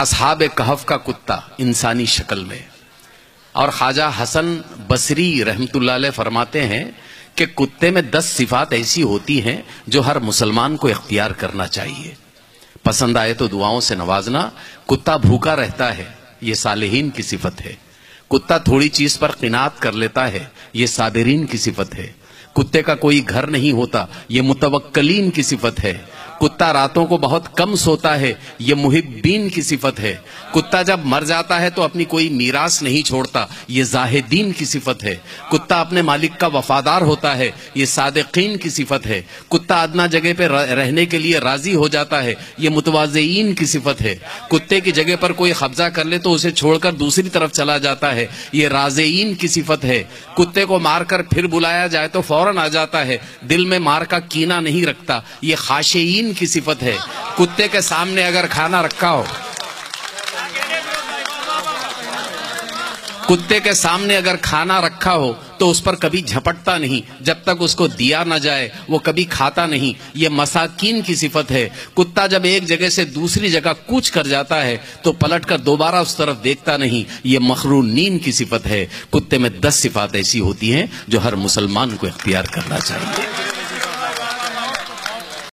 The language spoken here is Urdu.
اصحاب کہف کا کتا انسانی شکل میں. اور خواجہ حسن بصری رحمت اللہ علیہ فرماتے ہیں کہ کتے میں 10 صفات ایسی ہوتی ہیں جو ہر مسلمان کو اختیار کرنا چاہیے. پسند آئے تو دعاؤں سے نوازنا. کتا بھوکا رہتا ہے، یہ صالحین کی صفت ہے. کتا تھوڑی چیز پر قناعت کر لیتا ہے، یہ صابرین کی صفت ہے. کتے کا کوئی گھر نہیں ہوتا، یہ متوکلین کی صفت ہے. کتا راتوں کو بہت کم سوتا ہے، یہ محبین کی صفت ہے. کتا جب مر جاتا ہے تو اپنی کوئی میراث نہیں چھوڑتا، یہ زاہدین کی صفت ہے. کتا اپنے مالک کا وفادار ہوتا ہے، یہ صادقین کی صفت ہے. کتا ادنا جگہ پہ رہنے کے لیے راضی ہو جاتا ہے، یہ متواضعین کی صفت ہے. کتے کی جگہ پر کوئی قبضہ کر لے تو اسے چھوڑ کر دوسری طرف چلا جاتا ہے، یہ رازعین کی صفت ہے. کتے کو مار کر پھر بلایا جائے تو فوراً آ جاتا ہے، دل میں مار کا کینہ نہیں رکھتا، یہ خاشعین کی صفت ہے. کتے کے سامنے اگر کھانا رکھا ہو، کتے کے سامنے اگر کھانا رکھا ہو تو اس پر کبھی جھپٹتا نہیں، جب تک اس کو دیا نہ جائے وہ کبھی کھاتا نہیں، یہ مساکین کی صفت ہے. کتا جب ایک جگہ سے دوسری جگہ کوچ کر جاتا ہے تو پلٹ کر دوبارہ اس طرف دیکھتا نہیں، یہ مخرونین کی صفت ہے. کتے میں 10 صفات ایسی ہوتی ہیں جو ہر مسلمان کو اختیار کرنا چاہیے.